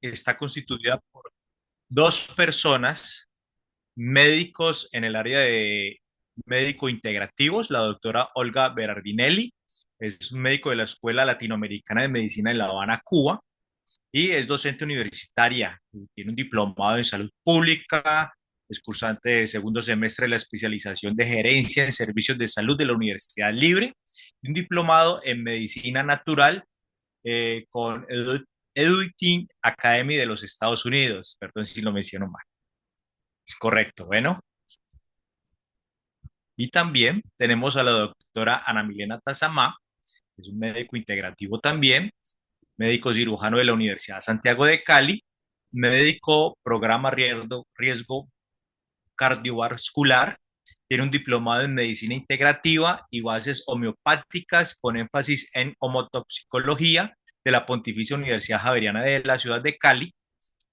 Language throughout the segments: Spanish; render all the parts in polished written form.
está constituida por dos personas, médicos en el área de médico integrativos, la doctora Olga Berardinelli, es un médico de la Escuela Latinoamericana de Medicina en La Habana, Cuba, y es docente universitaria, tiene un diplomado en salud pública, es cursante de segundo semestre de la especialización de gerencia en servicios de salud de la Universidad Libre, y un diplomado en medicina natural con Educating Academy de los Estados Unidos. Perdón si lo menciono mal. Es correcto, bueno. Y también tenemos a la doctora Ana Milena Tazamá, que es un médico integrativo también, médico cirujano de la Universidad Santiago de Cali, médico programa riesgo cardiovascular, tiene un diplomado en medicina integrativa y bases homeopáticas con énfasis en homotoxicología de la Pontificia Universidad Javeriana de la ciudad de Cali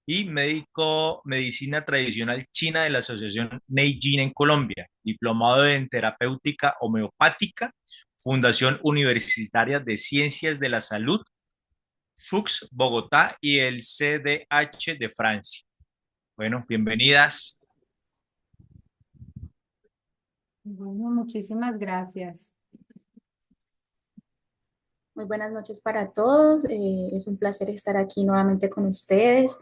y médico medicina tradicional china de la Asociación Neijin en Colombia, diplomado en terapéutica homeopática, Fundación Universitaria de Ciencias de la Salud, FUX Bogotá y el CDH de Francia. Bueno, bienvenidas. Bueno, muchísimas gracias. Muy buenas noches para todos. Es un placer estar aquí nuevamente con ustedes.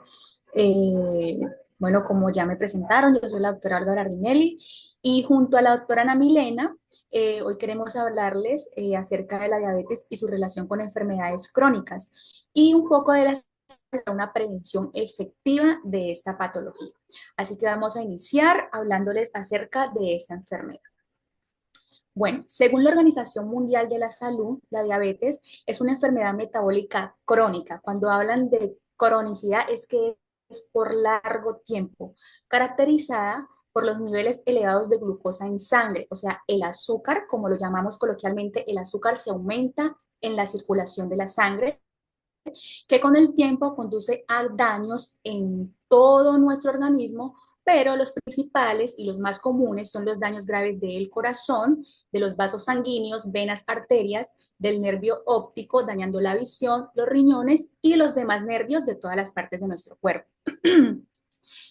Eh, bueno, como ya me presentaron, yo soy la doctora Olga Ardinelli y junto a la doctora Ana Milena, hoy queremos hablarles acerca de la diabetes y su relación con enfermedades crónicas y un poco de una prevención efectiva de esta patología. Así que vamos a iniciar hablándoles acerca de esta enfermedad. Bueno, según la Organización Mundial de la Salud, la diabetes es una enfermedad metabólica crónica. Cuando hablan de cronicidad es que es por largo tiempo, caracterizada por los niveles elevados de glucosa en sangre, o sea, el azúcar, como lo llamamos coloquialmente, el azúcar se aumenta en la circulación de la sangre, que con el tiempo conduce a daños en todo nuestro organismo, pero los principales y los más comunes son los daños graves del corazón, de los vasos sanguíneos, venas, arterias, del nervio óptico, dañando la visión, los riñones y los demás nervios de todas las partes de nuestro cuerpo.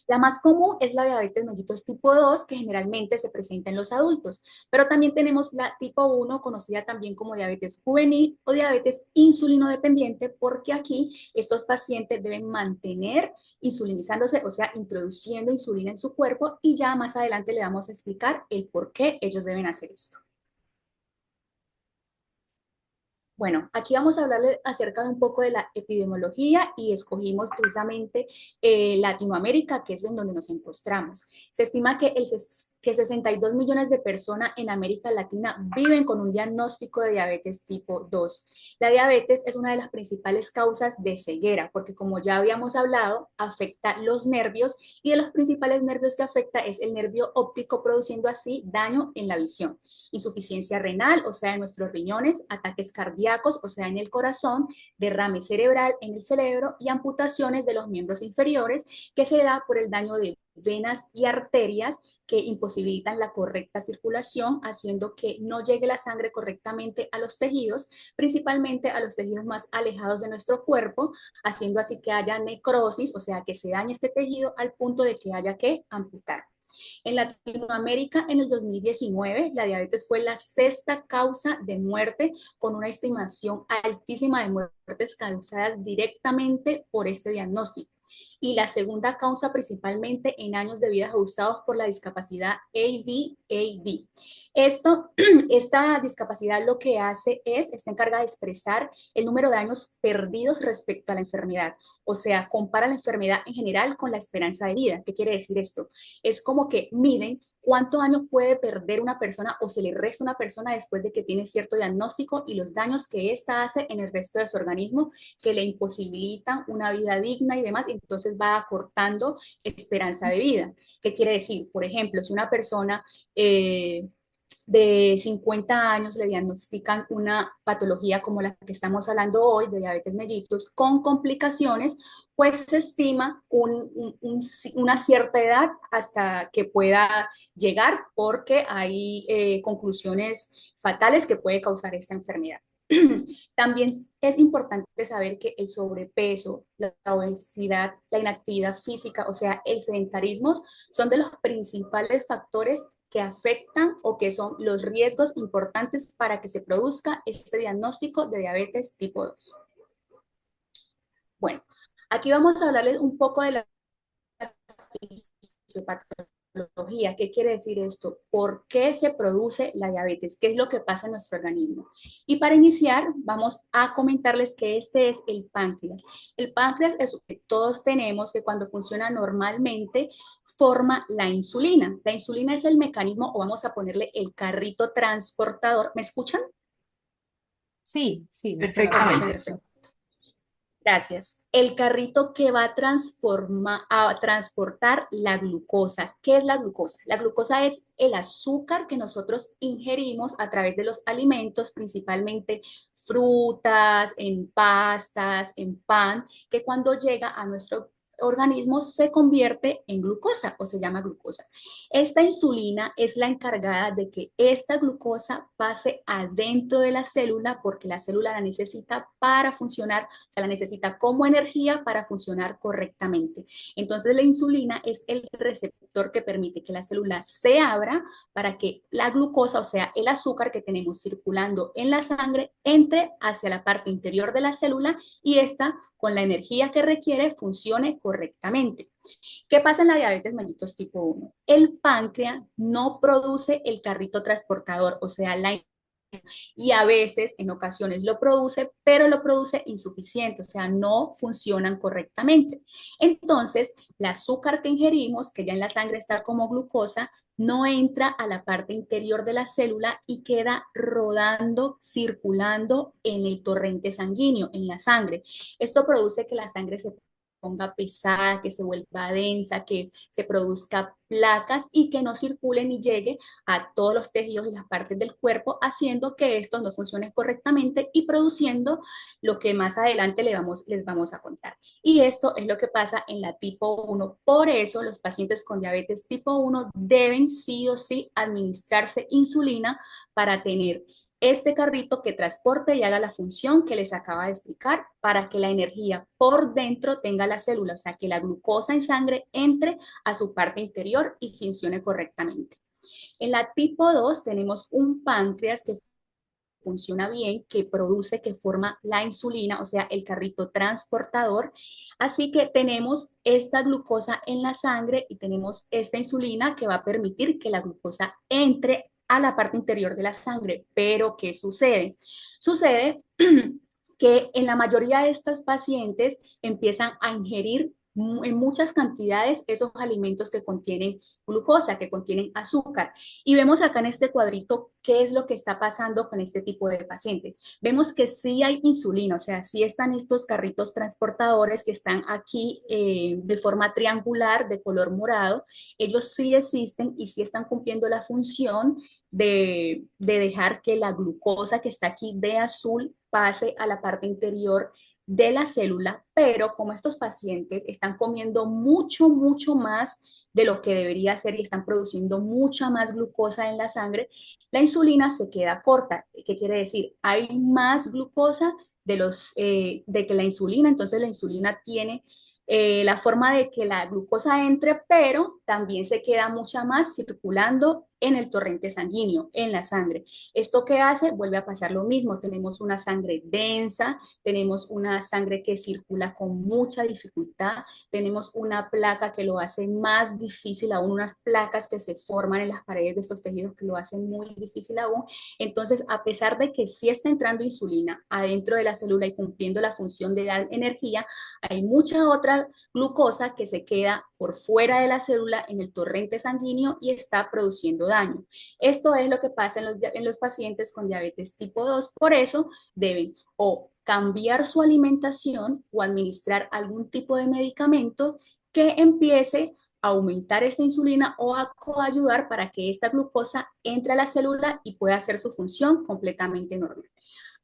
La más común es la diabetes mellitus tipo 2, que generalmente se presenta en los adultos, pero también tenemos la tipo 1, conocida también como diabetes juvenil o diabetes insulinodependiente, porque aquí estos pacientes deben mantener insulinizándose, o sea, introduciendo insulina en su cuerpo, y ya más adelante le vamos a explicar el por qué ellos deben hacer esto. Bueno, aquí vamos a hablarle acerca de un poco de la epidemiología y escogimos precisamente Latinoamérica, que es en donde nos encontramos. Se estima que 62 millones de personas en América Latina viven con un diagnóstico de diabetes tipo 2. La diabetes es una de las principales causas de ceguera, porque como ya habíamos hablado, afecta los nervios y de los principales nervios que afecta es el nervio óptico, produciendo así daño en la visión, insuficiencia renal, o sea, en nuestros riñones, ataques cardíacos, o sea, en el corazón, derrame cerebral en el cerebro y amputaciones de los miembros inferiores que se da por el daño de venas y arterias que imposibilitan la correcta circulación, haciendo que no llegue la sangre correctamente a los tejidos, principalmente a los tejidos más alejados de nuestro cuerpo, haciendo así que haya necrosis, o sea, que se dañe este tejido al punto de que haya que amputar. En Latinoamérica, en el 2019, la diabetes fue la sexta causa de muerte, con una estimación altísima de muertes causadas directamente por este diagnóstico. Y la segunda causa principalmente en años de vida ajustados por la discapacidad AVAD. Esta discapacidad lo que hace está encargada de expresar el número de años perdidos respecto a la enfermedad. O sea, compara la enfermedad en general con la esperanza de vida. ¿Qué quiere decir esto? Es como que miden cuántos años puede perder una persona o se le resta a una persona después de que tiene cierto diagnóstico y los daños que ésta hace en el resto de su organismo que le imposibilitan una vida digna y demás, y entonces va acortando esperanza de vida. ¿Qué quiere decir? Por ejemplo, si una persona de 50 años le diagnostican una patología como la que estamos hablando hoy, de diabetes mellitus, con complicaciones, pues se estima una cierta edad hasta que pueda llegar, porque hay conclusiones fatales que puede causar esta enfermedad. También es importante saber que el sobrepeso, la obesidad, la inactividad física, o sea, el sedentarismo, son de los principales factores que afectan o que son los riesgos importantes para que se produzca este diagnóstico de diabetes tipo 2. Bueno, aquí vamos a hablarles un poco de la fisiopatología. ¿Qué quiere decir esto? ¿Por qué se produce la diabetes? ¿Qué es lo que pasa en nuestro organismo? Y para iniciar, vamos a comentarles que este es el páncreas. El páncreas es lo que todos tenemos, que cuando funciona normalmente forma la insulina. La insulina es el mecanismo, o vamos a ponerle el carrito transportador. ¿Me escuchan? Sí, sí, doctora, Perfectamente. perfecto. Gracias. El carrito que va a transportar la glucosa. ¿Qué es la glucosa? La glucosa es el azúcar que nosotros ingerimos a través de los alimentos, principalmente frutas, en pastas, en pan, que cuando llega a nuestro organismo se convierte en glucosa o se llama glucosa. Esta insulina es la encargada de que esta glucosa pase adentro de la célula porque la célula la necesita para funcionar, o sea, la necesita como energía para funcionar correctamente. Entonces la insulina es el receptor que permite que la célula se abra para que la glucosa, o sea, el azúcar que tenemos circulando en la sangre, entre hacia la parte interior de la célula y esta, con la energía que requiere, funcione correctamente. ¿Qué pasa en la diabetes mellitus tipo 1? El páncreas no produce el carrito transportador, o sea, y a veces, en ocasiones lo produce, pero lo produce insuficiente, o sea, no funcionan correctamente. Entonces, el azúcar que ingerimos, que ya en la sangre está como glucosa, no entra a la parte interior de la célula y queda rodando, circulando en el torrente sanguíneo, en la sangre. Esto produce que la sangre se ponga pesada, que se vuelva densa, que se produzca placas y que no circule ni llegue a todos los tejidos y las partes del cuerpo, haciendo que estos no funcionen correctamente y produciendo lo que más adelante les vamos a contar. Y esto es lo que pasa en la tipo 1. Por eso los pacientes con diabetes tipo 1 deben sí o sí administrarse insulina para tener este carrito que transporte y haga la función que les acaba de explicar para que la energía por dentro tenga la célula, o sea, que la glucosa en sangre entre a su parte interior y funcione correctamente. En la tipo 2 tenemos un páncreas que funciona bien, que produce, que forma la insulina, o sea, el carrito transportador. Así que tenemos esta glucosa en la sangre y tenemos esta insulina que va a permitir que la glucosa entre a la parte interior de la sangre. Pero, ¿qué sucede? Sucede que en la mayoría de estas pacientes empiezan a ingerir en muchas cantidades esos alimentos que contienen glucosa, que contienen azúcar. Y vemos acá en este cuadrito qué es lo que está pasando con este tipo de pacientes. Vemos que sí hay insulina, o sea, sí están estos carritos transportadores que están aquí de forma triangular, de color morado. Ellos sí existen y sí están cumpliendo la función de dejar que la glucosa que está aquí de azul pase a la parte interior de la célula, pero como estos pacientes están comiendo mucho, mucho más de lo que debería ser y están produciendo mucha más glucosa en la sangre, la insulina se queda corta. ¿Qué quiere decir? Hay más glucosa de que la insulina, entonces la insulina tiene la forma de que la glucosa entre, pero también se queda mucha más circulando en el torrente sanguíneo, en la sangre. ¿Esto qué hace? Vuelve a pasar lo mismo. Tenemos una sangre densa, tenemos una sangre que circula con mucha dificultad, tenemos una placa que lo hace más difícil aún, unas placas que se forman en las paredes de estos tejidos que lo hacen muy difícil aún. Entonces, a pesar de que sí está entrando insulina adentro de la célula y cumpliendo la función de dar energía, hay mucha otra glucosa que se queda por fuera de la célula en el torrente sanguíneo y está produciendo daño. Esto es lo que pasa en los pacientes con diabetes tipo 2. Por eso deben o cambiar su alimentación o administrar algún tipo de medicamento que empiece a aumentar esta insulina o a coayudar para que esta glucosa entre a la célula y pueda hacer su función completamente normal.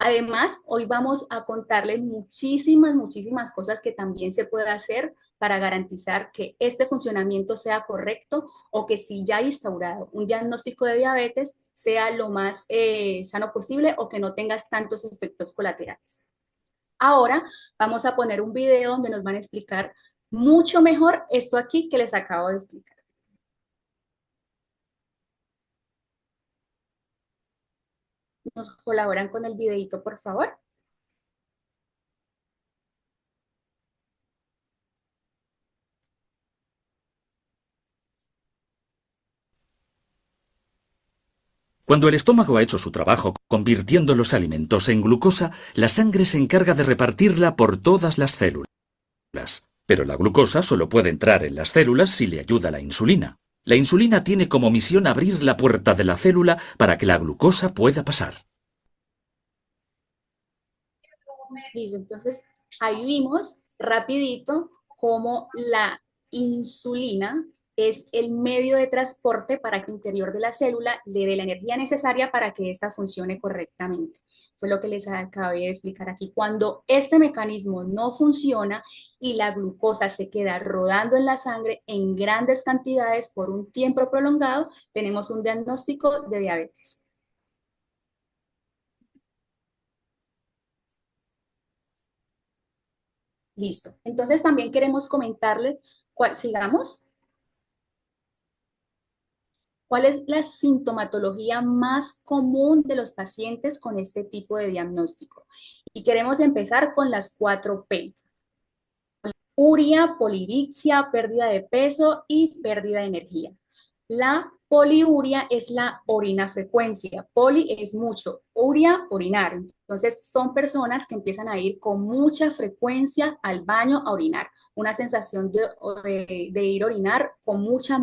Además, hoy vamos a contarles muchísimas cosas que también se puede hacer para garantizar que este funcionamiento sea correcto o que si ya ha instaurado un diagnóstico de diabetes sea lo más sano posible o que no tengas tantos efectos colaterales. Ahora vamos a poner un video donde nos van a explicar mucho mejor esto aquí que les acabo de explicar. ¿Nos colaboran con el videito, por favor? Cuando el estómago ha hecho su trabajo convirtiendo los alimentos en glucosa, la sangre se encarga de repartirla por todas las células. Pero la glucosa solo puede entrar en las células si le ayuda la insulina. La insulina tiene como misión abrir la puerta de la célula para que la glucosa pueda pasar. Listo, entonces ahí vimos rapidito cómo la insulina es el medio de transporte para que el interior de la célula le dé la energía necesaria para que ésta funcione correctamente. Fue lo que les acabé de explicar aquí. Cuando este mecanismo no funciona y la glucosa se queda rodando en la sangre en grandes cantidades por un tiempo prolongado, tenemos un diagnóstico de diabetes. Listo. Entonces también queremos comentarles, sigamos, cuál es la sintomatología más común de los pacientes con este tipo de diagnóstico. Y queremos empezar con las 4P. Uria, polidipsia, pérdida de peso y pérdida de energía. La poliuria es la orina frecuencia. Poli es mucho, uria, orinar. Entonces son personas que empiezan a ir con mucha frecuencia al baño a orinar. Una sensación de ir a orinar con mucha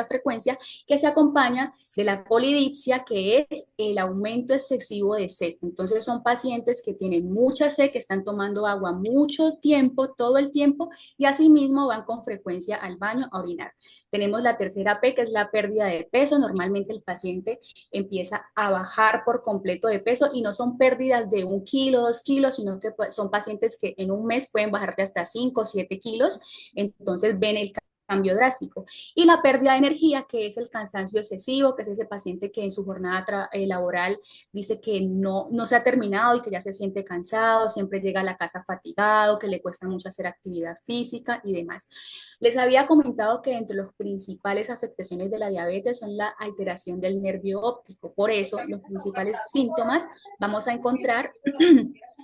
frecuencia que se acompaña de la polidipsia, que es el aumento excesivo de sed. Entonces son pacientes que tienen mucha sed, que están tomando agua mucho tiempo, todo el tiempo, y asimismo van con frecuencia al baño a orinar. Tenemos la tercera P, que es la pérdida de peso. Normalmente el paciente empieza a bajar por completo de peso y no son pérdidas de 1 kilo, 2 kilos, sino que son pacientes que en un mes pueden bajar de hasta 5 o 7 kilos. Entonces ven el cambio drástico. Y la pérdida de energía, que es el cansancio excesivo, que es ese paciente que en su jornada laboral dice que no se ha terminado y que ya se siente cansado, siempre llega a la casa fatigado, que le cuesta mucho hacer actividad física y demás. Les había comentado que entre las principales afectaciones de la diabetes son la alteración del nervio óptico. Por eso, los principales síntomas vamos a encontrar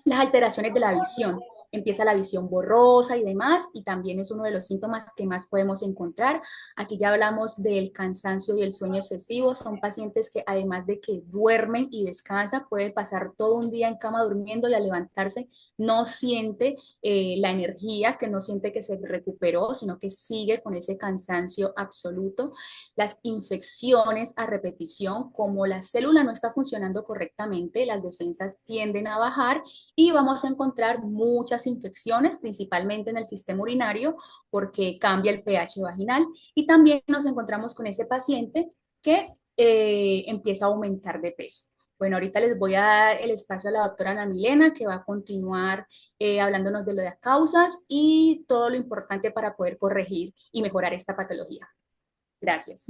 las alteraciones de la visión. Empieza la visión borrosa y demás, y también es uno de los síntomas que más podemos encontrar. Aquí ya hablamos del cansancio y el sueño excesivo. Son pacientes que además de que duermen y descansan, pueden pasar todo un día en cama durmiendo y al levantarse no siente la energía, que no siente que se recuperó, sino que sigue con ese cansancio absoluto. Las infecciones a repetición, como la célula no está funcionando correctamente, las defensas tienden a bajar y vamos a encontrar muchas infecciones, principalmente en el sistema urinario, porque cambia el pH vaginal, y también nos encontramos con ese paciente que empieza a aumentar de peso. Bueno, ahorita les voy a dar el espacio a la doctora Ana Milena, que va a continuar hablándonos de las causas y todo lo importante para poder corregir y mejorar esta patología. Gracias.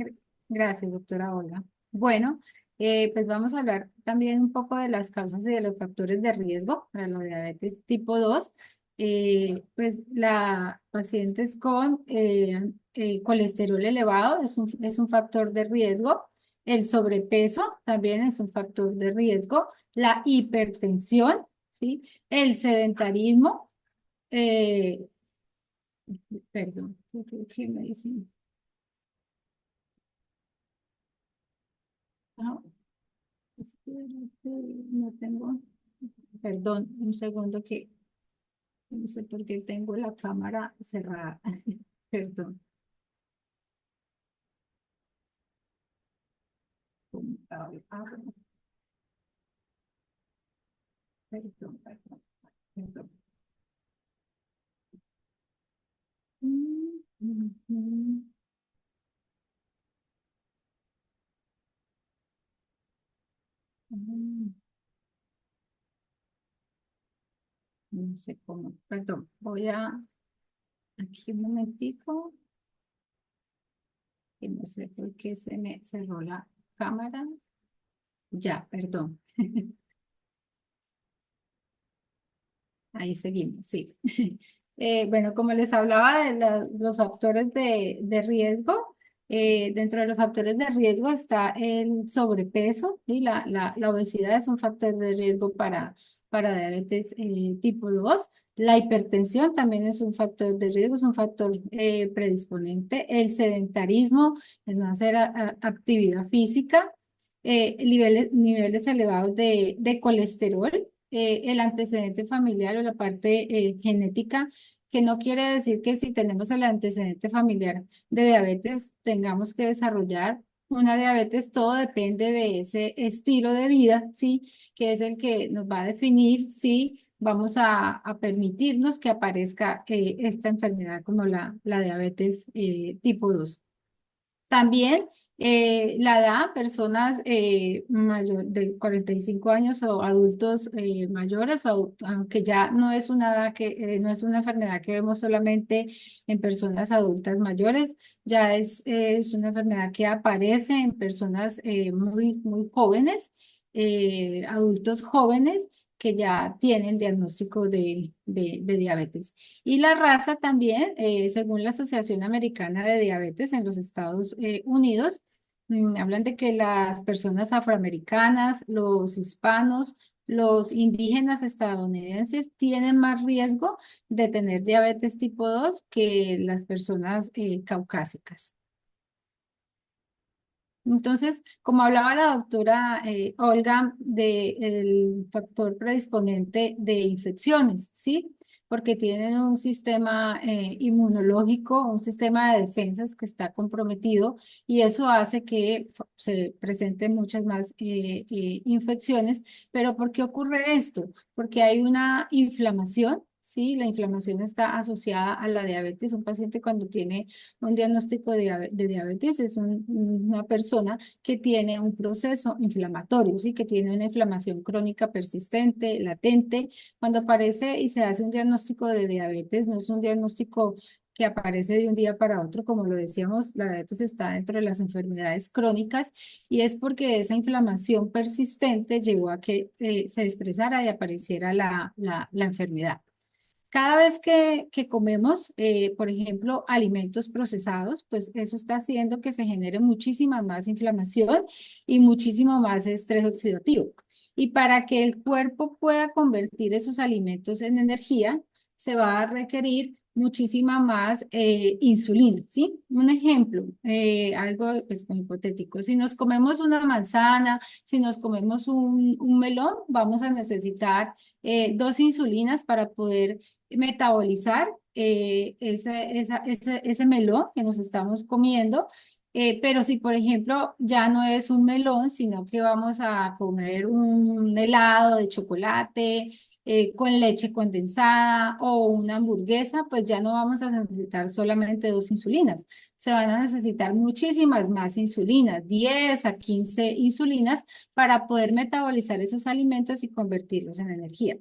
Gracias, doctora Olga. Bueno, pues vamos a hablar también un poco de las causas y de los factores de riesgo para la diabetes tipo 2. Pues la pacientes con colesterol elevado es un factor de riesgo. El sobrepeso también es un factor de riesgo. La hipertensión, ¿sí? El sedentarismo. eh, Perdón, ¿qué me dicen? Ah, espérate, no tengo. Perdón, un segundo que no sé por qué tengo la cámara cerrada. Perdón. Bueno, perdón. Mm, mm, mm, mm. no sé cómo, perdón, voy a, aquí un momentico, que no sé por qué se me cerró la cámara. Ya, perdón. Ahí seguimos, sí. Bueno, como les hablaba de los factores de riesgo, dentro de los factores de riesgo está el sobrepeso y la obesidad es un factor de riesgo para diabetes tipo 2. La hipertensión también es un factor de riesgo, es un factor predisponente. El sedentarismo, el no hacer actividad física, niveles elevados de colesterol, el antecedente familiar o la parte genética, que no quiere decir que si tenemos el antecedente familiar de diabetes tengamos que desarrollar una diabetes, todo depende de ese estilo de vida, ¿sí? Que es el que nos va a definir si vamos a permitirnos que aparezca esta enfermedad como la diabetes tipo 2. También la edad, personas mayor de 45 años o adultos mayores, aunque ya no es una edad no es una enfermedad que vemos solamente en personas adultas mayores, ya es una enfermedad que aparece en personas muy jóvenes, adultos jóvenes que ya tienen diagnóstico de diabetes. Y la raza también, según la Asociación Americana de Diabetes en los Estados Unidos, hablan de que las personas afroamericanas, los hispanos, los indígenas estadounidenses tienen más riesgo de tener diabetes tipo 2 que las personas caucásicas. Entonces, como hablaba la doctora Olga del factor predisponente de infecciones, ¿sí? Porque tienen un sistema inmunológico, un sistema de defensas que está comprometido y eso hace que se presenten muchas más infecciones. Pero ¿por qué ocurre esto? Porque hay una inflamación. Sí, la inflamación está asociada a la diabetes. Un paciente cuando tiene un diagnóstico de diabetes es una persona que tiene un proceso inflamatorio, ¿sí? Que tiene una inflamación crónica persistente, latente. Cuando aparece y se hace un diagnóstico de diabetes, no es un diagnóstico que aparece de un día para otro, como lo decíamos, la diabetes está dentro de las enfermedades crónicas y es porque esa inflamación persistente llevó a que se expresara y apareciera la enfermedad. Cada vez que comemos, por ejemplo, alimentos procesados, pues eso está haciendo que se genere muchísima más inflamación y muchísimo más estrés oxidativo. Y para que el cuerpo pueda convertir esos alimentos en energía, se va a requerir muchísima más insulina, ¿sí? Un ejemplo, algo pues, muy hipotético. Si nos comemos una manzana, si nos comemos un melón, vamos a necesitar 2 insulinas para poder metabolizar ese melón que nos estamos comiendo. Pero si, por ejemplo, ya no es un melón, sino que vamos a comer un helado de chocolate con leche condensada o una hamburguesa, pues ya no vamos a necesitar solamente 2 insulinas. Se van a necesitar muchísimas más insulinas, 10 a 15 insulinas para poder metabolizar esos alimentos y convertirlos en energía.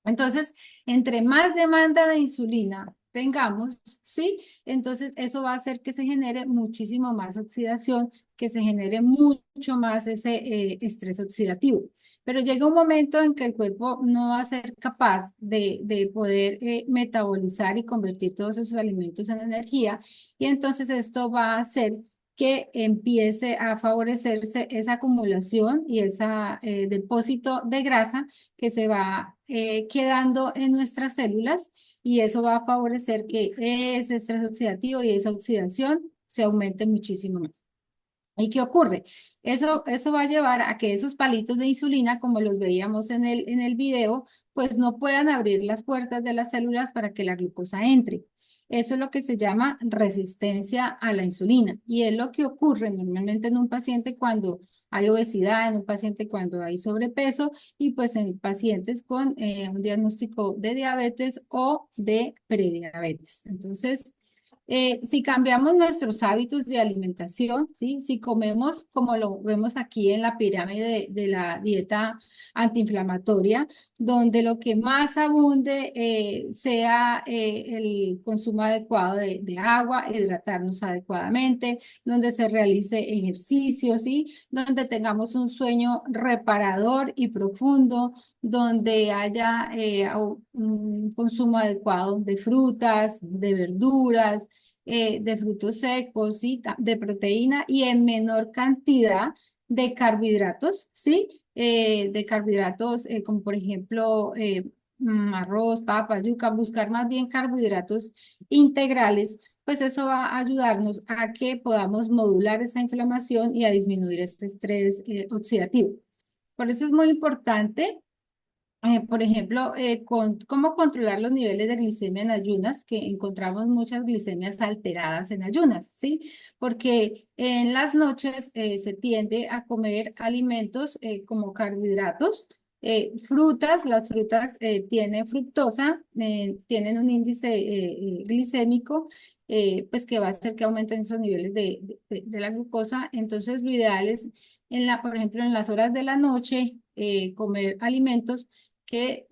Entonces, entre más demanda de insulina tengamos, ¿sí? Entonces, eso va a hacer que se genere muchísimo más oxidación, que se genere mucho más ese estrés oxidativo. Pero llega un momento en que el cuerpo no va a ser capaz de poder metabolizar y convertir todos esos alimentos en energía, y entonces esto va a hacer que empiece a favorecerse esa acumulación y ese depósito de grasa que se va quedando en nuestras células y eso va a favorecer que ese estrés oxidativo y esa oxidación se aumente muchísimo más. ¿Y qué ocurre? Eso va a llevar a que esos palitos de insulina, como los veíamos en el video, pues no puedan abrir las puertas de las células para que la glucosa entre. Eso es lo que se llama resistencia a la insulina y es lo que ocurre normalmente en un paciente cuando hay obesidad, en un paciente cuando hay sobrepeso y pues en pacientes con un diagnóstico de diabetes o de prediabetes. Entonces, Si cambiamos nuestros hábitos de alimentación, ¿sí? Si comemos como lo vemos aquí en la pirámide de la dieta antiinflamatoria, donde lo que más abunde sea el consumo adecuado de agua, hidratarnos adecuadamente, donde se realice ejercicio, ¿sí? Donde tengamos un sueño reparador y profundo, donde haya un consumo adecuado de frutas, de verduras, de frutos secos, ¿sí? De proteína y en menor cantidad de carbohidratos, ¿sí? De carbohidratos como por ejemplo arroz, papa, yuca, buscar más bien carbohidratos integrales, pues eso va a ayudarnos a que podamos modular esa inflamación y a disminuir este estrés oxidativo. Por eso es muy importante por ejemplo, cómo controlar los niveles de glicemia en ayunas, que encontramos muchas glicemias alteradas en ayunas, ¿sí? Porque en las noches se tiende a comer alimentos como carbohidratos, frutas, las frutas tienen fructosa, tienen un índice glicémico, pues que va a hacer que aumenten esos niveles de la glucosa. Entonces, lo ideal es, por ejemplo, en las horas de la noche, comer alimentos que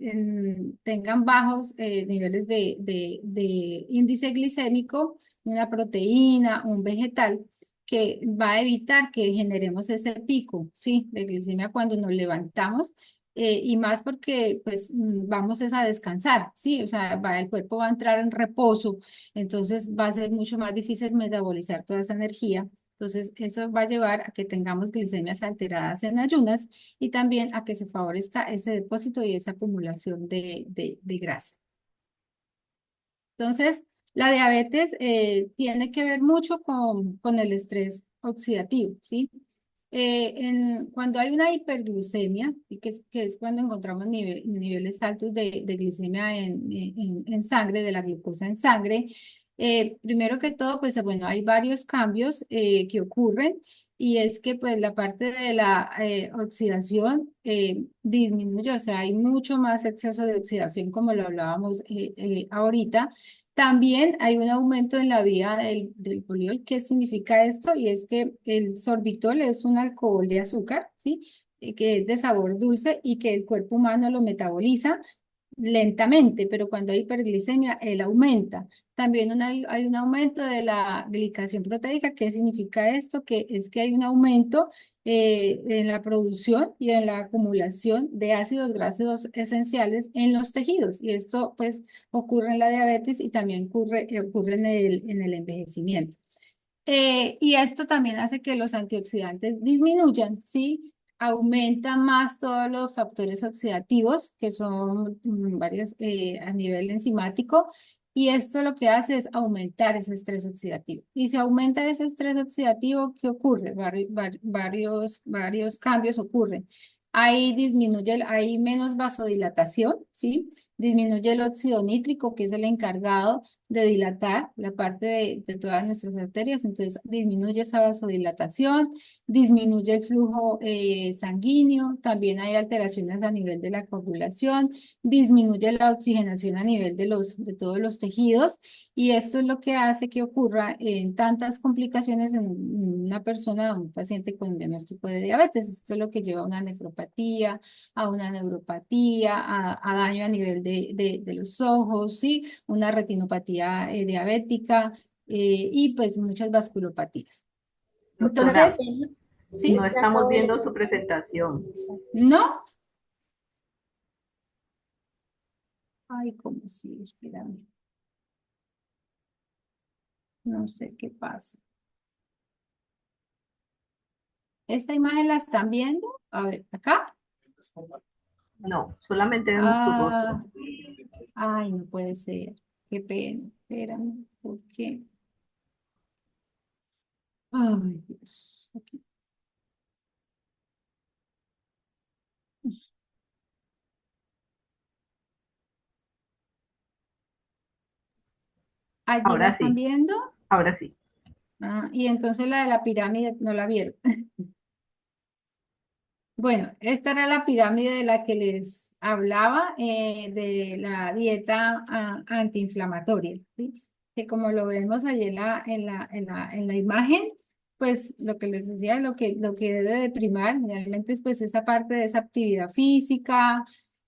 tengan bajos niveles de índice glicémico, una proteína, un vegetal, que va a evitar que generemos ese pico, ¿sí? De glicemia cuando nos levantamos. Y más porque pues vamos es a descansar, ¿sí? O sea, el cuerpo va a entrar en reposo, entonces va a ser mucho más difícil metabolizar toda esa energía. Entonces, eso va a llevar a que tengamos glicemias alteradas en ayunas y también a que se favorezca ese depósito y esa acumulación de grasa. Entonces, la diabetes tiene que ver mucho con el estrés oxidativo, ¿sí? Cuando hay una hiperglucemia, y que es cuando encontramos niveles altos de glicemia en sangre, de la glucosa en sangre, primero que todo, pues bueno, hay varios cambios que ocurren y es que pues la parte de la oxidación disminuye, o sea, hay mucho más exceso de oxidación como lo hablábamos ahorita. También hay un aumento en la vía del poliol. ¿Qué significa esto? Y es que el sorbitol es un alcohol de azúcar, ¿sí? Que es de sabor dulce y que el cuerpo humano lo metaboliza lentamente, pero cuando hay hiperglicemia, él aumenta. También hay un aumento de la glicación proteica. ¿Qué significa esto? Que es que hay un aumento en la producción y en la acumulación de ácidos grasos esenciales en los tejidos. Y esto pues ocurre en la diabetes y también ocurre en el envejecimiento. Y esto también hace que los antioxidantes disminuyan, ¿sí? Aumenta más todos los factores oxidativos, que son varios a nivel enzimático, y esto lo que hace es aumentar ese estrés oxidativo. Y si aumenta ese estrés oxidativo, ¿qué ocurre? Varios cambios ocurren. Ahí hay menos vasodilatación, ¿sí? Disminuye el óxido nítrico, que es el encargado de dilatar la parte de todas nuestras arterias, entonces disminuye esa vasodilatación, disminuye el flujo sanguíneo, también hay alteraciones a nivel de la coagulación, disminuye la oxigenación a nivel de todos los tejidos y esto es lo que hace que ocurra en tantas complicaciones en una persona, un paciente con diagnóstico de diabetes. Esto es lo que lleva a una nefropatía, a una neuropatía, a daño a nivel de los ojos, ¿sí? Una retinopatía diabética y pues muchas vasculopatías. Doctora, Entonces, ¿sí? no estamos viendo su presentación. ¿No? Ay, ¿cómo sí? Espérame. No sé qué pasa. ¿Esta imagen la están viendo? A ver, acá. No, solamente vemos tu rostro. Ay, no puede ser. Qué pena. Espérame. ¿Por qué? Ay, Dios. Aquí. ¿Allí la Ahora están sí, viendo? ahora sí. Ah, y entonces la de la pirámide no la vieron. Bueno, esta era la pirámide de la que les hablaba, de la dieta antiinflamatoria, ¿sí? que como lo vemos ahí en la imagen, pues lo que les decía, lo que debe de primar realmente es pues esa parte de esa actividad física,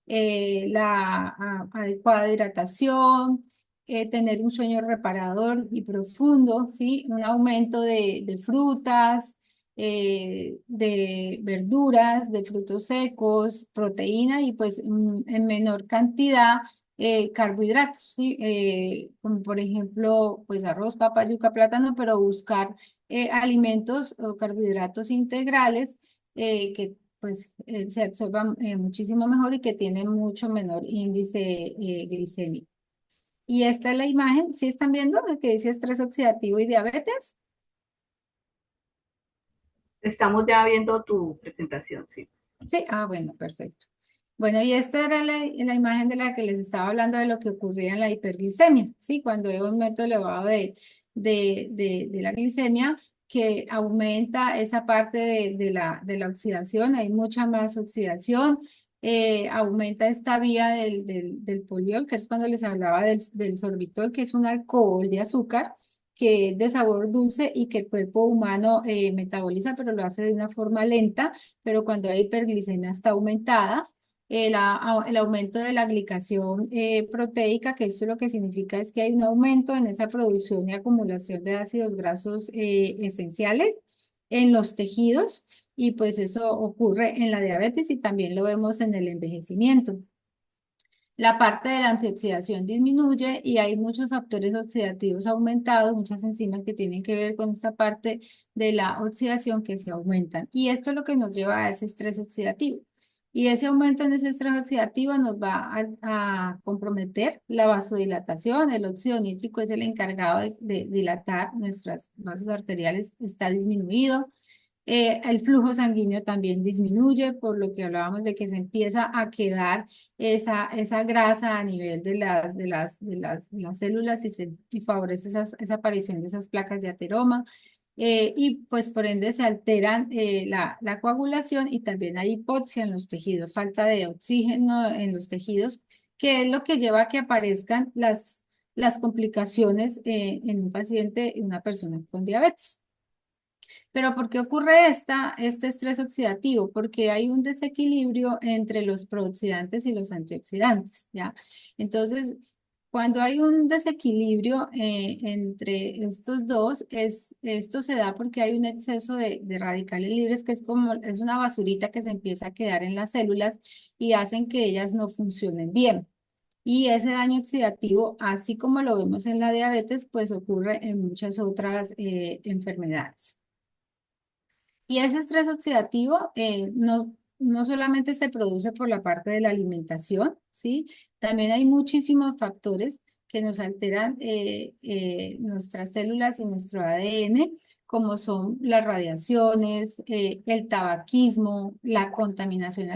la adecuada hidratación, tener un sueño reparador y profundo, ¿sí? Un aumento de frutas, de verduras, de frutos secos, proteína y pues en menor cantidad carbohidratos, ¿sí? Como por ejemplo, pues arroz, papa, yuca, plátano, pero buscar alimentos o carbohidratos integrales que pues se absorban muchísimo mejor y que tienen mucho menor índice glicémico. Y esta es la imagen, ¿sí están viendo? El que dice estrés oxidativo y diabetes. Estamos ya viendo tu presentación, sí. Sí, bueno, perfecto. Bueno, y esta era la imagen de la que les estaba hablando de lo que ocurría en la hiperglicemia, ¿sí? Cuando hay un aumento elevado de la glicemia, que aumenta esa parte de la oxidación, hay mucha más oxidación, aumenta esta vía del poliol, que es cuando les hablaba del sorbitol, que es un alcohol de azúcar, que es de sabor dulce y que el cuerpo humano metaboliza, pero lo hace de una forma lenta, pero cuando hay hiperglicemia está aumentada. El aumento de la glicación proteica, que esto lo que significa es que hay un aumento en esa producción y acumulación de ácidos grasos esenciales en los tejidos y pues eso ocurre en la diabetes y también lo vemos en el envejecimiento. La parte de la antioxidación disminuye y hay muchos factores oxidativos aumentados, muchas enzimas que tienen que ver con esta parte de la oxidación que se aumentan. Y esto es lo que nos lleva a ese estrés oxidativo. Y ese aumento en ese estrés oxidativo nos va a comprometer la vasodilatación. El óxido nítrico es el encargado de dilatar nuestros vasos arteriales, está disminuido. El flujo sanguíneo también disminuye, por lo que hablábamos de que se empieza a quedar esa grasa a nivel de las células y favorece esa aparición de esas placas de ateroma. Y pues por ende se alteran la coagulación y también hay hipoxia en los tejidos, falta de oxígeno en los tejidos, que es lo que lleva a que aparezcan las complicaciones en un paciente, en una persona con diabetes. Pero ¿por qué ocurre este estrés oxidativo? Porque hay un desequilibrio entre los prooxidantes y los antioxidantes, ¿ya? Entonces, cuando hay un desequilibrio entre estos dos, esto se da porque hay un exceso de radicales libres, que es una basurita que se empieza a quedar en las células y hacen que ellas no funcionen bien. Y ese daño oxidativo, así como lo vemos en la diabetes, pues ocurre en muchas otras enfermedades. Y ese estrés oxidativo no solamente se produce por la parte de la alimentación, ¿sí? También hay muchísimos factores que nos alteran nuestras células y nuestro ADN, como son las radiaciones, el tabaquismo, la contaminación a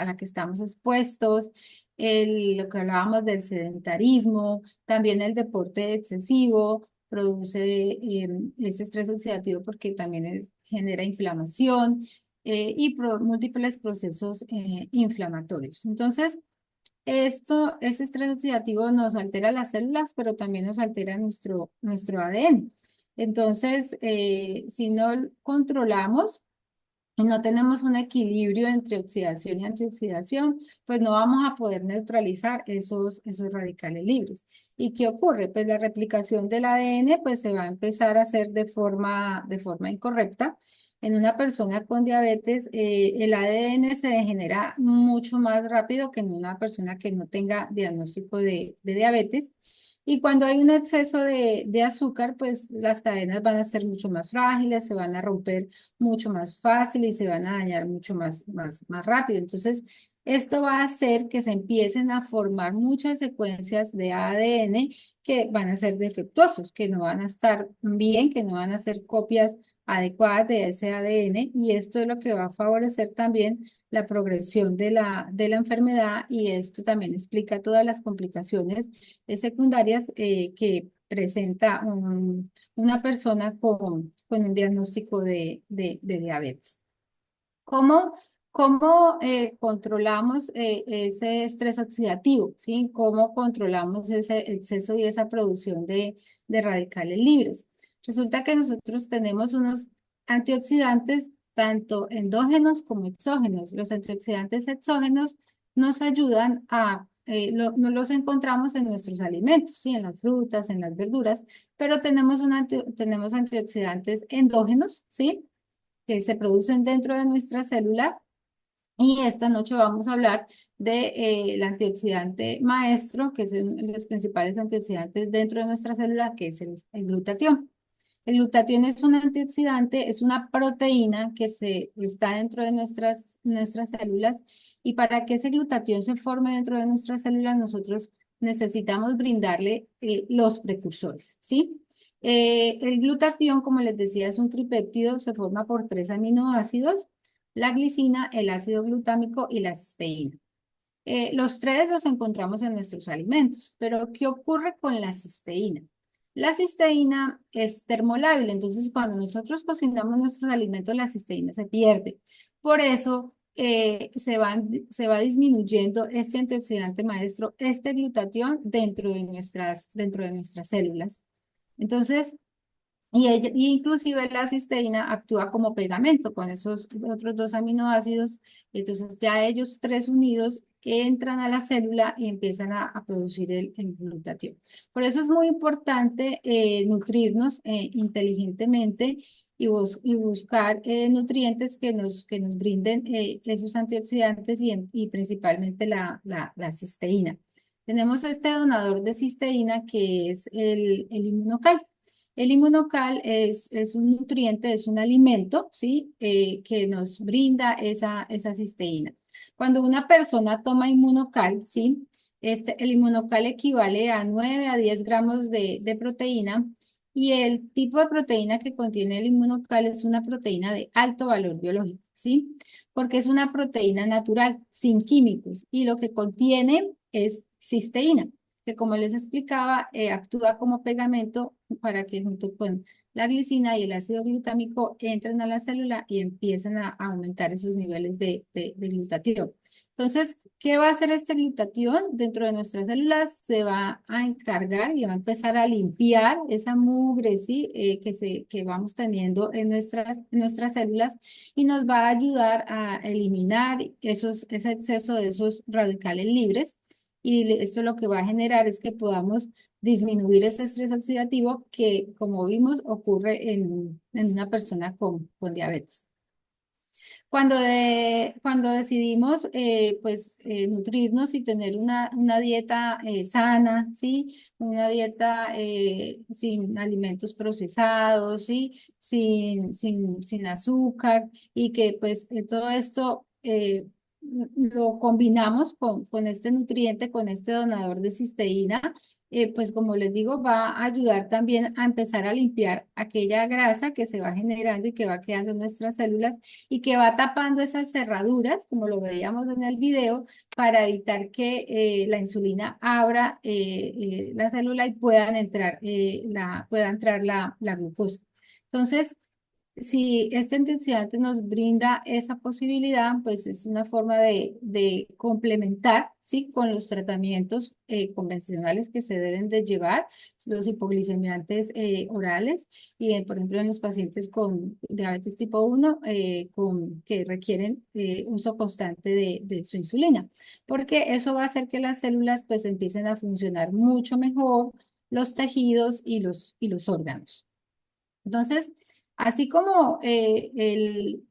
la que estamos expuestos, lo que hablábamos del sedentarismo, también el deporte excesivo produce ese estrés oxidativo porque también genera inflamación y múltiples procesos inflamatorios. Entonces, ese estrés oxidativo nos altera las células, pero también nos altera nuestro ADN. Entonces, si no controlamos y no tenemos un equilibrio entre oxidación y antioxidación, pues no vamos a poder neutralizar esos radicales libres. ¿Y qué ocurre? Pues la replicación del ADN pues se va a empezar a hacer de forma incorrecta. En una persona con diabetes, el ADN se degenera mucho más rápido que en una persona que no tenga diagnóstico de diabetes. Y cuando hay un exceso de azúcar, pues las cadenas van a ser mucho más frágiles, se van a romper mucho más fácil y se van a dañar mucho más rápido. Entonces, esto va a hacer que se empiecen a formar muchas secuencias de ADN que van a ser defectuosos, que no van a estar bien, que no van a ser copias adecuadas de ese ADN y esto es lo que va a favorecer también la progresión de la enfermedad y esto también explica todas las complicaciones secundarias que presenta una persona con un diagnóstico de diabetes. ¿Cómo ¿Cómo controlamos ese estrés oxidativo? ¿Sí? ¿Cómo controlamos ese exceso y esa producción de radicales libres? Resulta que nosotros tenemos unos antioxidantes tanto endógenos como exógenos. Los antioxidantes exógenos nos ayudan no los encontramos en nuestros alimentos, ¿sí? En las frutas, en las verduras, pero tenemos antioxidantes endógenos, ¿sí? Que se producen dentro de nuestra célula y esta noche vamos a hablar del antioxidante maestro, que es uno de los principales antioxidantes dentro de nuestra célula, que es el glutatión. El glutatión es un antioxidante, es una proteína que está dentro de nuestras células y para que ese glutatión se forme dentro de nuestras células, nosotros necesitamos brindarle los precursores, ¿sí? El glutatión, como les decía, es un tripéptido, se forma por 3 aminoácidos, la glicina, el ácido glutámico y la cisteína. Los tres los encontramos en nuestros alimentos, pero ¿qué ocurre con la cisteína? La cisteína es termolábil, entonces cuando nosotros cocinamos nuestros alimentos, la cisteína se pierde. Por eso se va disminuyendo este antioxidante maestro, este glutatión dentro de nuestras células. Entonces, y inclusive la cisteína actúa como pegamento con esos otros 2 aminoácidos, entonces ya ellos tres unidos entran a la célula y empiezan a producir el glutatión. Por eso es muy importante nutrirnos inteligentemente y buscar nutrientes que nos brinden esos antioxidantes y principalmente la cisteína. Tenemos este donador de cisteína que es el inmunocal. El inmunocal es un nutriente, es un alimento, ¿sí? Que nos brinda esa cisteína. Cuando una persona toma inmunocal, ¿sí? El inmunocal equivale a 9 a 10 gramos de proteína y el tipo de proteína que contiene el inmunocal es una proteína de alto valor biológico, ¿sí? Porque es una proteína natural, sin químicos, y lo que contiene es cisteína que como les explicaba, actúa como pegamento para que junto con la glicina y el ácido glutámico entren a la célula y empiecen a aumentar esos niveles de glutatión. Entonces, ¿qué va a hacer este glutatión dentro de nuestras células? Se va a encargar y va a empezar a limpiar esa mugre, ¿sí? Que vamos teniendo en nuestras células y nos va a ayudar a eliminar ese exceso de esos radicales libres y esto lo que va a generar es que podamos disminuir ese estrés oxidativo que, como vimos, ocurre en una persona con diabetes. Cuando decidimos pues, nutrirnos y tener una dieta sana, ¿sí? Una dieta sin alimentos procesados, ¿sí? Sin azúcar y que pues todo esto lo combinamos con este nutriente, con este donador de cisteína, pues como les digo, va a ayudar también a empezar a limpiar aquella grasa que se va generando y que va quedando en nuestras células y que va tapando esas cerraduras, como lo veíamos en el video, para evitar que la insulina abra la célula y pueda entrar la glucosa. Entonces, si este antioxidante nos brinda esa posibilidad, pues es una forma de complementar, ¿sí? Con los tratamientos convencionales que se deben de llevar, los hipoglicemiantes orales, y por ejemplo en los pacientes con diabetes tipo 1, que requieren uso constante de su insulina, porque eso va a hacer que las células pues empiecen a funcionar mucho mejor, los tejidos y los órganos. Entonces, así como el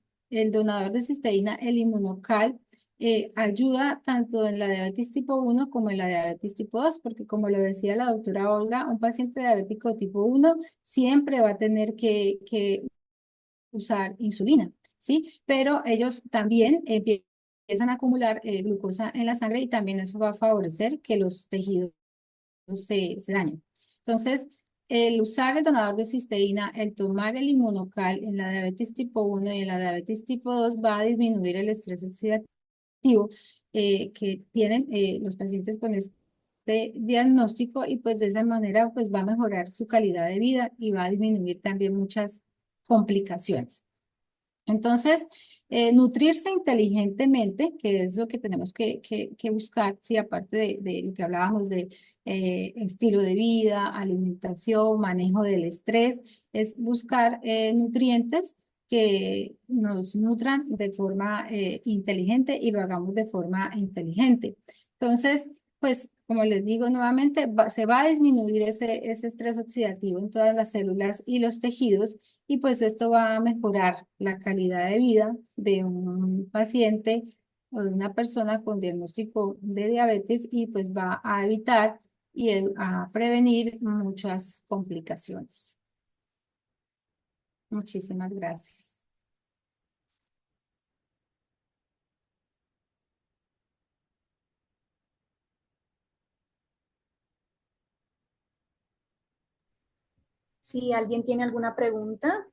donador de cisteína, el inmunocal, ayuda tanto en la diabetes tipo 1 como en la diabetes tipo 2, porque como lo decía la doctora Olga, un paciente diabético tipo 1 siempre va a tener que usar insulina, ¿sí? Pero ellos también empiezan a acumular glucosa en la sangre y también eso va a favorecer que los tejidos se dañen. Entonces, el usar el donador de cisteína, el tomar el inmunocal en la diabetes tipo 1 y en la diabetes tipo 2 va a disminuir el estrés oxidativo que tienen los pacientes con este diagnóstico y pues de esa manera pues va a mejorar su calidad de vida y va a disminuir también muchas complicaciones. Entonces, nutrirse inteligentemente, que es lo que tenemos que buscar, sí, aparte de lo que hablábamos de estilo de vida, alimentación, manejo del estrés, es buscar nutrientes que nos nutran de forma inteligente y lo hagamos de forma inteligente. Entonces, pues, como les digo nuevamente, se va a disminuir ese estrés oxidativo en todas las células y los tejidos y pues esto va a mejorar la calidad de vida de un paciente o de una persona con diagnóstico de diabetes y pues va a evitar y a prevenir muchas complicaciones. Muchísimas gracias. Si alguien tiene alguna pregunta,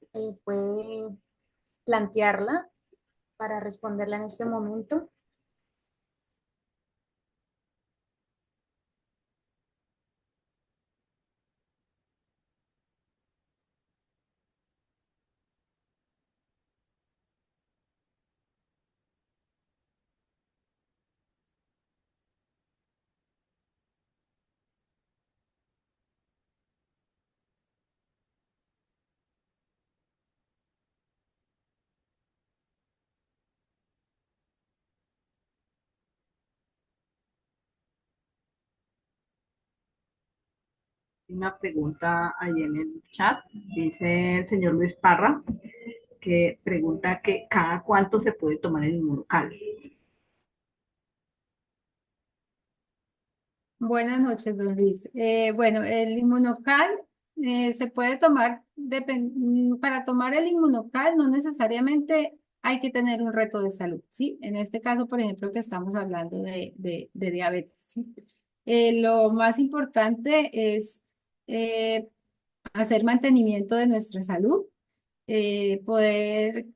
puede plantearla para responderla en este momento. Una pregunta ahí en el chat. Dice el señor Luis Parra que pregunta que cada cuánto se puede tomar el inmunocal. Buenas noches, don Luis. Bueno, el inmunocal se puede tomar, para tomar el inmunocal no necesariamente hay que tener un reto de salud, ¿sí? En este caso, por ejemplo, que estamos hablando de diabetes, ¿sí? Lo más importante es hacer mantenimiento de nuestra salud, poder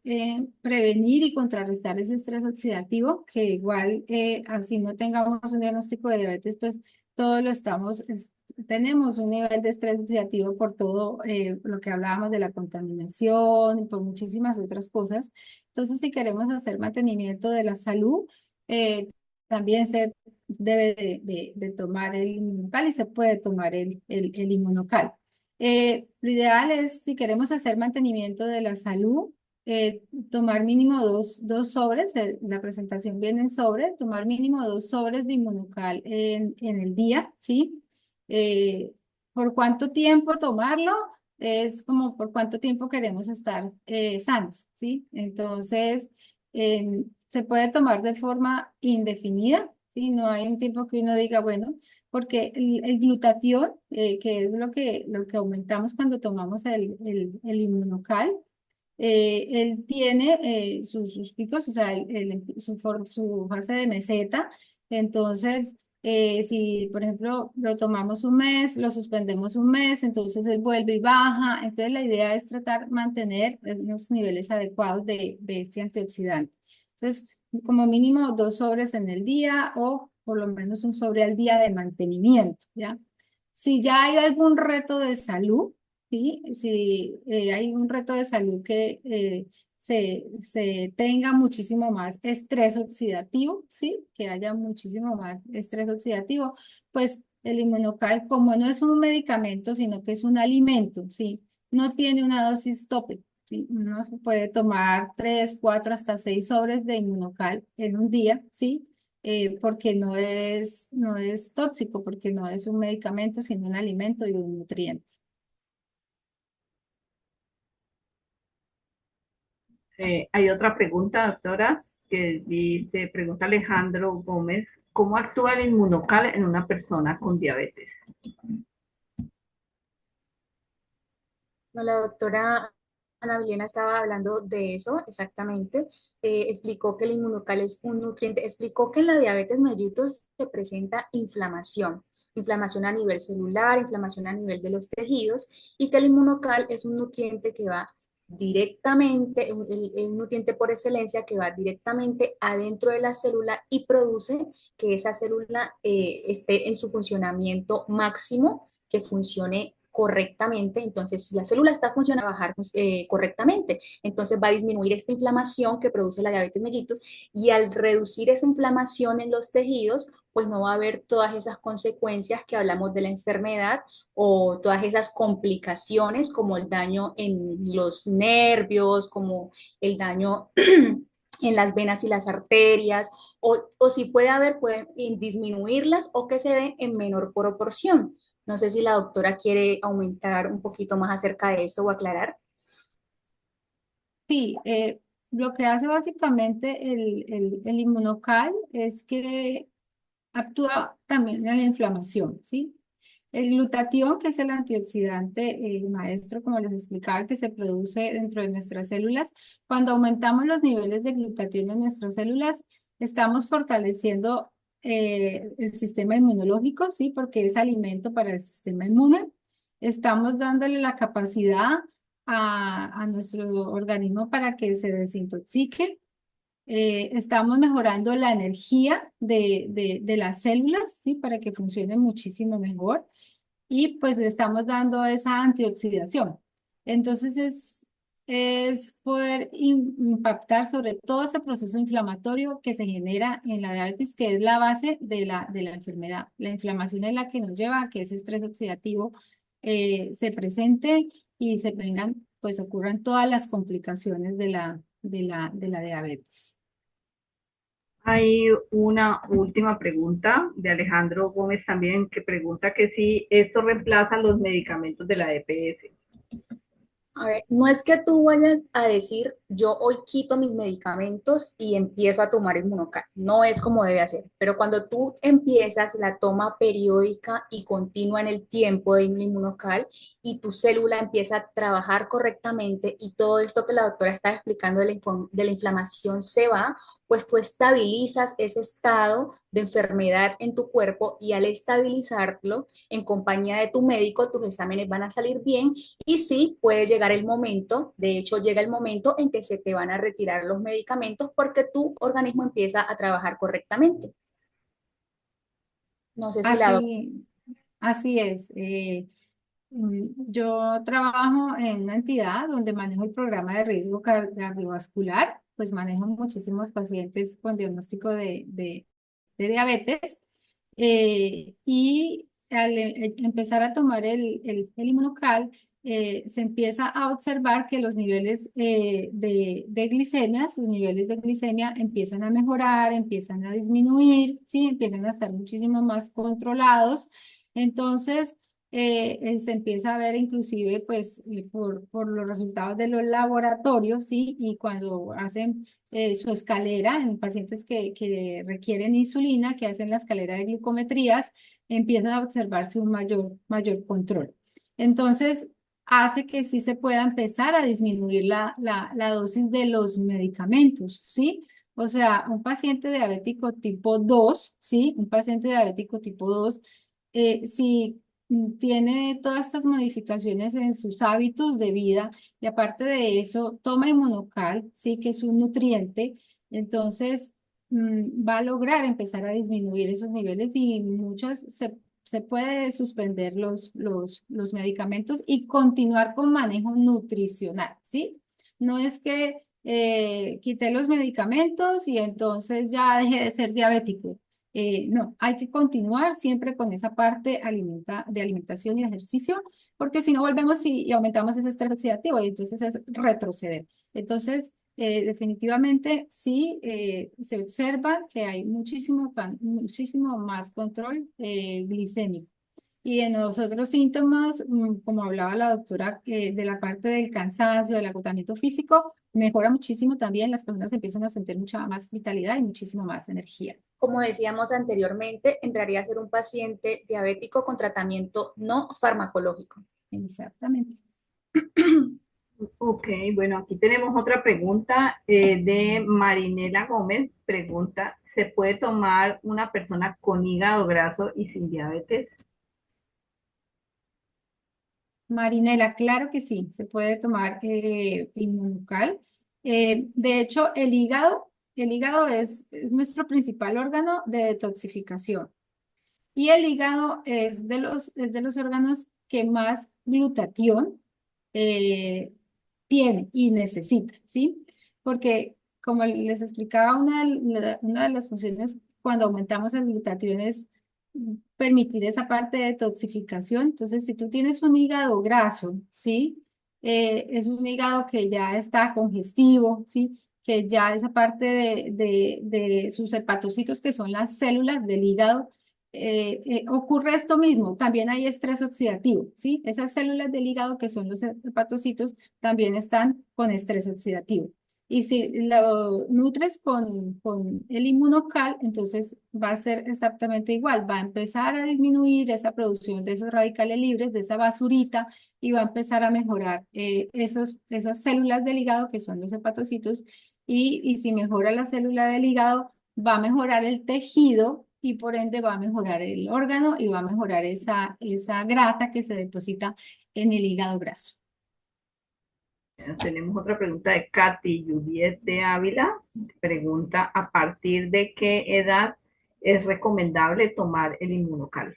prevenir y contrarrestar ese estrés oxidativo, que igual así no tengamos un diagnóstico de diabetes, pues todo lo tenemos un nivel de estrés oxidativo por todo lo que hablábamos de la contaminación y por muchísimas otras cosas. Entonces, si queremos hacer mantenimiento de la salud, también se debe de tomar el inmunocal y se puede tomar el inmunocal. Lo ideal es, si queremos hacer mantenimiento de la salud, tomar mínimo dos sobres, la presentación viene en sobre, tomar mínimo 2 sobres de inmunocal en el día, ¿sí? ¿Por cuánto tiempo tomarlo? Es como por cuánto tiempo queremos estar sanos, ¿sí? Entonces, se puede tomar de forma indefinida, ¿sí? No hay un tiempo que uno diga, bueno, porque el glutatión, que es lo que aumentamos cuando tomamos el inmunocal, él tiene sus picos, o sea, su fase de meseta. Entonces, si por ejemplo lo tomamos un mes, lo suspendemos un mes, entonces él vuelve y baja. Entonces, la idea es tratar de mantener los niveles adecuados de este antioxidante. Entonces, como mínimo 2 sobres en el día o por lo menos un sobre al día de mantenimiento, ¿ya? Si ya hay algún reto de salud, ¿sí? Si hay un reto de salud que se tenga muchísimo más estrés oxidativo, ¿sí? Que haya muchísimo más estrés oxidativo, pues el inmunocal, como no es un medicamento, sino que es un alimento, ¿sí? No tiene una dosis tope, ¿sí? Uno se puede tomar 3, 4, hasta 6 sobres de inmunocal en un día, ¿sí? Porque no es tóxico, porque no es un medicamento, sino un alimento y un nutriente. Hay otra pregunta, doctoras, que dice, pregunta Alejandro Gómez, ¿cómo actúa el inmunocal en una persona con diabetes? No, la doctora Ana Vilena estaba hablando de eso exactamente. Explicó que el inmunocal es un nutriente, explicó que en la diabetes mellitus se presenta inflamación, inflamación a nivel celular, inflamación a nivel de los tejidos, y que el inmunocal es un nutriente que va directamente, el nutriente por excelencia que va directamente adentro de la célula y produce que esa célula esté en su funcionamiento máximo, que funcione correctamente, entonces si la célula está funcionando, va a trabajar correctamente, entonces va a disminuir esta inflamación que produce la diabetes mellitus y al reducir esa inflamación en los tejidos, pues no va a haber todas esas consecuencias que hablamos de la enfermedad o todas esas complicaciones como el daño en los nervios, como el daño en las venas y las arterias, o si puede haber, pueden disminuirlas o que se den en menor proporción. No sé si la doctora quiere aumentar un poquito más acerca de esto o aclarar. Sí, lo que hace básicamente el inmunocal es que actúa también en la inflamación, ¿sí? El glutatión, que es el antioxidante maestro, como les explicaba, que se produce dentro de nuestras células, cuando aumentamos los niveles de glutatión en nuestras células, estamos fortaleciendo el sistema inmunológico, ¿sí? Porque es alimento para el sistema inmune. Estamos dándole la capacidad a nuestro organismo para que se desintoxique. Estamos mejorando la energía de las células, ¿sí? Para que funcionen muchísimo mejor y pues le estamos dando esa antioxidación. Entonces es poder impactar sobre todo ese proceso inflamatorio que se genera en la diabetes, que es la base de la enfermedad. La inflamación es la que nos lleva a que ese estrés oxidativo se presente y se vengan, pues ocurran todas las complicaciones de la diabetes. Hay una última pregunta de Alejandro Gómez también que pregunta que si esto reemplaza los medicamentos de la EPS. A ver, no es que tú vayas a decir, yo hoy quito mis medicamentos y empiezo a tomar Inmunocal. No es como debe hacer. Pero cuando tú empiezas la toma periódica y continua en el tiempo de Inmunocal y tu célula empieza a trabajar correctamente y todo esto que la doctora está explicando de la inflamación se va, pues tú estabilizas ese estado de enfermedad en tu cuerpo y al estabilizarlo en compañía de tu médico, tus exámenes van a salir bien y sí, puede llegar el momento, de hecho llega el momento en que se te van a retirar los medicamentos porque tu organismo empieza a trabajar correctamente. No sé si la doctora... Así es. Yo trabajo en una entidad donde manejo el programa de riesgo cardiovascular, pues manejo muchísimos pacientes con diagnóstico de diabetes y al empezar a tomar el Inmunocal, se empieza a observar que los niveles de glicemia, sus niveles de glicemia empiezan a mejorar, empiezan a disminuir, ¿sí? Empiezan a estar muchísimo más controlados. Entonces, se empieza a ver inclusive pues por los resultados de los laboratorios, ¿sí? Y cuando hacen su escalera en pacientes que requieren insulina, que hacen la escalera de glucometrías, empiezan a observarse un mayor control. Entonces, hace que sí se pueda empezar a disminuir la dosis de los medicamentos, ¿sí? O sea, un paciente diabético tipo 2, ¿sí? Un paciente diabético tipo 2, si tiene todas estas modificaciones en sus hábitos de vida y aparte de eso, toma Inmunocal, sí, que es un nutriente, entonces va a lograr empezar a disminuir esos niveles y muchas se puede suspender los medicamentos y continuar con manejo nutricional, ¿sí? No es que quité los medicamentos y entonces ya dejé de ser diabético. No, hay que continuar siempre con esa parte de alimentación y de ejercicio, porque si no volvemos y aumentamos ese estrés oxidativo y entonces es retroceder. Entonces, definitivamente sí se observa que hay muchísimo más control glicémico. Y en los otros síntomas, como hablaba la doctora, de la parte del cansancio, del agotamiento físico, mejora muchísimo también. Las personas empiezan a sentir mucha más vitalidad y muchísimo más energía. Como decíamos anteriormente, entraría a ser un paciente diabético con tratamiento no farmacológico. Exactamente. Ok, bueno, aquí tenemos otra pregunta de Marinela Gómez. Pregunta, ¿se puede tomar una persona con hígado graso y sin diabetes? Marinela, claro que sí, se puede tomar Inmunocal. De hecho, el hígado es nuestro principal órgano de detoxificación. Y el hígado es de los órganos que más glutatión tiene y necesita, ¿sí? Porque, como les explicaba, una de las funciones cuando aumentamos el glutatión es permitir esa parte de detoxificación. Entonces, si tú tienes un hígado graso, ¿sí? Es un hígado que ya está congestivo, ¿sí? Que ya esa parte de sus hepatocitos, que son las células del hígado, ocurre esto mismo, también hay estrés oxidativo, ¿sí? Esas células del hígado que son los hepatocitos también están con estrés oxidativo. Y si lo nutres con el inmunocal, entonces va a ser exactamente igual, va a empezar a disminuir esa producción de esos radicales libres, de esa basurita, y va a empezar a mejorar esas células del hígado que son los hepatocitos, y si mejora la célula del hígado, va a mejorar el tejido y por ende va a mejorar el órgano y va a mejorar esa grasa que se deposita en el hígado graso. Tenemos otra pregunta de Katy Juliet de Ávila. Pregunta, ¿a partir de qué edad es recomendable tomar el inmunocal?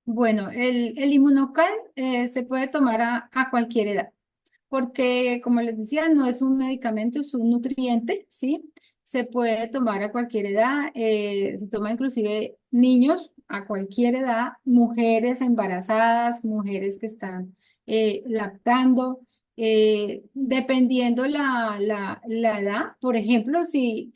Bueno, el inmunocal se puede tomar a cualquier edad, porque como les decía, no es un medicamento, es un nutriente, ¿sí? Se puede tomar a cualquier edad, se toma inclusive niños a cualquier edad, mujeres embarazadas, mujeres que están lactando, dependiendo la edad. Por ejemplo, si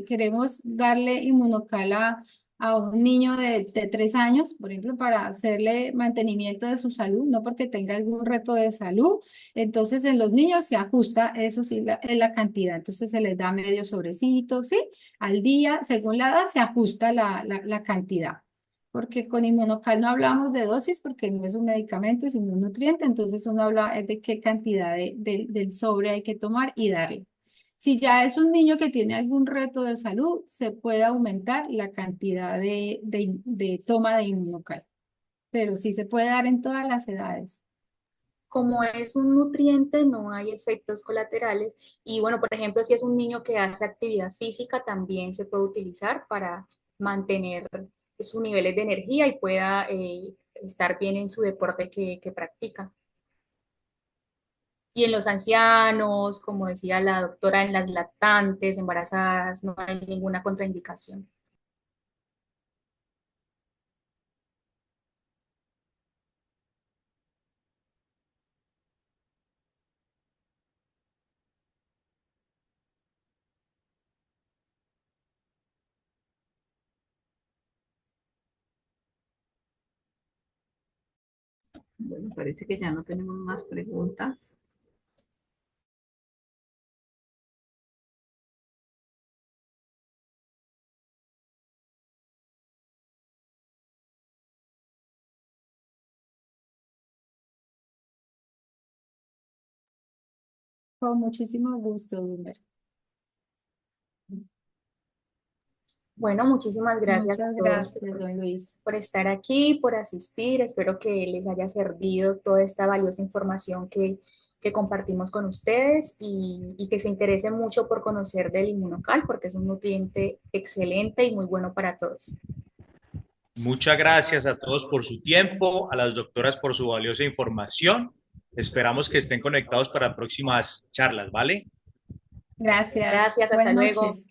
queremos darle inmunocal a un niño de 3 años, por ejemplo, para hacerle mantenimiento de su salud, no porque tenga algún reto de salud, entonces en los niños se ajusta, eso sí, la cantidad. Entonces se les da medio sobrecito, ¿sí? Al día, según la edad, se ajusta la cantidad. Porque con inmunocal no hablamos de dosis porque no es un medicamento, sino un nutriente. Entonces uno habla de qué cantidad del sobre hay que tomar y darle. Si ya es un niño que tiene algún reto de salud, se puede aumentar la cantidad de toma de inmunocal. Pero sí se puede dar en todas las edades. Como es un nutriente, no hay efectos colaterales. Y bueno, por ejemplo, si es un niño que hace actividad física, también se puede utilizar para mantener sus niveles de energía y pueda estar bien en su deporte que practica. Y en los ancianos, como decía la doctora, en las lactantes, embarazadas, no hay ninguna contraindicación. Bueno, parece que ya no tenemos más preguntas. Con muchísimo gusto, Dumber. Bueno, muchísimas gracias a Muchas todos gracias, don Luis. por estar aquí, por asistir. Espero que les haya servido toda esta valiosa información que compartimos con ustedes y que se interesen mucho por conocer del inmunocal porque es un nutriente excelente y muy bueno para todos. Muchas gracias a todos por su tiempo, a las doctoras por su valiosa información. Esperamos que estén conectados para próximas charlas, ¿vale? Gracias. Gracias, hasta Buenas luego. noches.